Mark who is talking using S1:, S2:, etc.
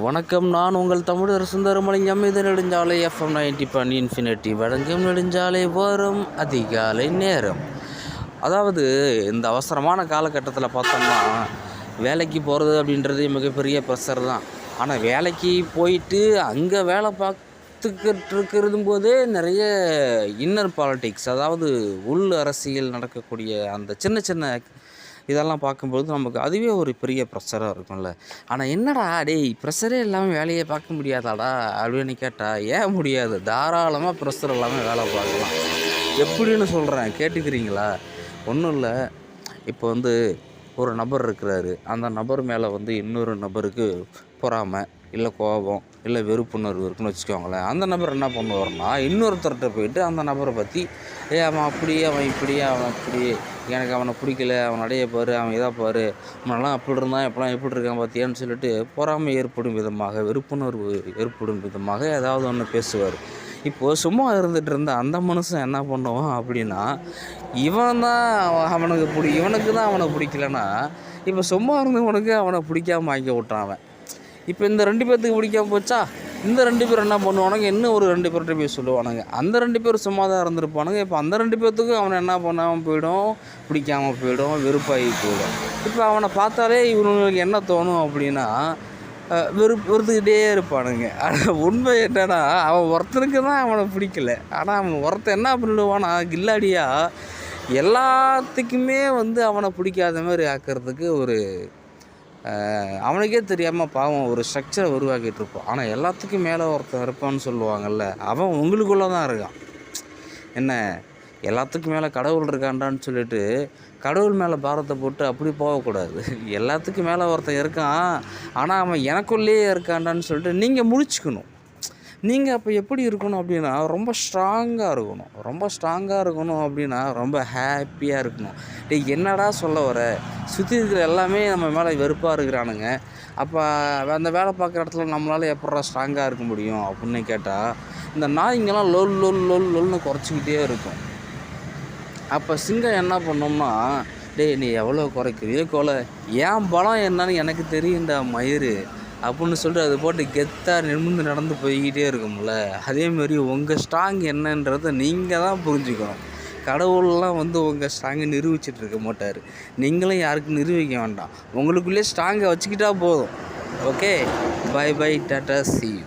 S1: வணக்கம். நான் உங்கள் தமிழர் சுந்தரமலிங்கம். இது நெடுஞ்சாலை FM 90 இன்ஃபினிட்டி வழங்கும் நெடுஞ்சாலை வரும் அதிகாலை நேரம். அதாவது இந்த அவசரமான காலகட்டத்தில் பார்த்தோம்னா வேலைக்கு போகிறது அப்படின்றது மிகப்பெரிய ப்ரெஷர் தான். ஆனால் வேலைக்கு போயிட்டு அங்கே வேலை பார்த்துக்கிட்டு இருக்கிறதும் போதே நிறைய இன்னர் பாலிட்டிக்ஸ், அதாவது உள் அரசியல் நடக்கக்கூடிய அந்த சின்ன சின்ன இதெல்லாம் பார்க்கும்போது நமக்கு அதுவே ஒரு பெரிய ப்ரெஷராக இருக்கும்ல. ஆனால் என்னடா டேய், ப்ரெஷரே இல்லாமல் வேலையை பார்க்க முடியாதாடா அப்படின்னு கேட்டால், ஏன் முடியாது? தாராளமாக ப்ரெஷர் இல்லாமல் வேலை பார்க்கலாம். எப்படின்னு சொல்கிறேன், கேட்டுக்கிறீங்களா? ஒன்றும் இல்லை. இப்போ ஒரு நபர் இருக்கிறாரு. அந்த நபர் மேலே இன்னொரு நபருக்கு பொறாமை, இல்லை கோபம், இல்லை வெறுப்புணர்வு இருக்குன்னு வச்சுக்கோங்களேன். அந்த நபர் என்ன பண்ணுவார்னா, இன்னொருத்தர்கிட்ட போயிட்டு அந்த நபரை பற்றி அவன் அப்படி, அவன் இப்படி, அவன் அப்படி, எனக்கு அவனை பிடிக்கல, அவன் நடைய பாரு, அவன் இதாக பாரு, அவனெல்லாம் அப்படி இருந்தான், எப்பெல்லாம் எப்படி இருக்கான் பார்த்தியான்னு சொல்லிட்டு பொறாமை ஏற்படும் விதமாக, வெறுப்புணர்வு ஏற்படும் விதமாக ஏதாவது ஒன்று பேசுவார். இப்போது சும்மா இருந்துகிட்டு இருந்த அந்த மனுஷன் என்ன பண்ணுவான் அப்படின்னா, இவனுக்கு தான் அவனை பிடிக்கலன்னா, இப்போ சும்மா இருந்தவனுக்கு அவனை பிடிக்காமல் ஆக்கி விட்டான் அவன். இப்போ இந்த 2 பேர்த்துக்கு பிடிக்காம போச்சா, இந்த 2 பேர் என்ன பண்ணுவானுங்க, இன்னும் ஒரு 2 பேர்கிட்ட போய் சொல்லுவானுங்க. அந்த 2 பேர் சும்மா தான் இருந்திருப்பானுங்க. இப்போ அந்த 2 பேர்த்துக்கும் அவனை என்ன பண்ணாமல் போயிடும், பிடிக்காமல் போயிடும், வெறுப்பாகி போயிடும். இப்போ அவனை பார்த்தாலே இவனுங்களுக்கு என்ன தோணும் அப்படின்னா, வெறுத்துக்கிட்டே இருப்பானுங்க. ஆனால் உண்மை என்னன்னா, அவன் ஒருத்தனுக்கு தான் அவனை பிடிக்கல. ஆனால் அவன் ஒருத்தன் என்ன பண்ணிடுவானா, கில்லாடியாக எல்லாத்துக்குமே அவனை பிடிக்காத மாதிரி ஆக்கிறதுக்கு அவனுக்கே தெரியாமல் பாவம் ஒரு ஸ்ட்ரக்சரை உருவாக்கிட்டு இருப்பான். ஆனால் எல்லாத்துக்கும் மேலே ஒருத்தன் இருப்பான்னு சொல்லுவாங்கள்ல, அவன் உங்களுக்குள்ளே தான் இருக்கான். என்ன, எல்லாத்துக்கும் மேலே கடவுள் இருக்கான்டான்னு சொல்லிட்டு கடவுள் மேலே பாரத்தை போட்டு அப்படி போகக்கூடாது. எல்லாத்துக்கும் மேலே ஒருத்தன் இருக்கான், ஆனால் அவன் எனக்குள்ளேயே இருக்கான்டான்னு சொல்லிட்டு நீங்கள் முடிச்சுக்கணும். நீங்கள் அப்போ எப்படி இருக்கணும் அப்படின்னா, ரொம்ப ஸ்ட்ராங்காக இருக்கணும். ரொம்ப ஸ்ட்ராங்காக இருக்கணும் அப்படின்னா ரொம்ப ஹாப்பியாக இருக்கணும். டேய், என்னடா சொல்ல வர, சுற்றி இருக்கிற எல்லாமே நம்ம மேலே வெறுப்பாக இருக்கிறானுங்க, அப்போ அந்த வேலை பார்க்குற இடத்துல நம்மளால் எப்படா ஸ்ட்ராங்காக இருக்க முடியும் அப்படின்னு கேட்டால், இந்த நாய்ங்கெல்லாம் லொல்னு குறைச்சிக்கிட்டே இருக்கும். அப்போ சிங்கம் என்ன பண்ணோம்னா, டேய் நீ எவ்வளோ குறைக்கிறியோ கொலை, ஏன் பலம் என்னன்னு எனக்கு தெரியும்டா மயிறு அப்படின்னு சொல்லிட்டு அது போட்டு கெத்தாக நிமிர்ந்து நடந்து போய்கிட்டே இருக்கும்ல. அதேமாரி உங்கள் ஸ்ட்ராங் என்னன்றதை நீங்கள் தான் புரிஞ்சுக்கணும். கடவுள்லாம் உங்கள் ஸ்ட்ராங்கை நிரூபிச்சிட்டு இருக்க மாட்டார். நீங்களும் யாருக்கும் நிரூபிக்க வேண்டாம். உங்களுக்குள்ளே ஸ்ட்ராங்கை வச்சுக்கிட்டா போதும். Okay, bye tata, see you.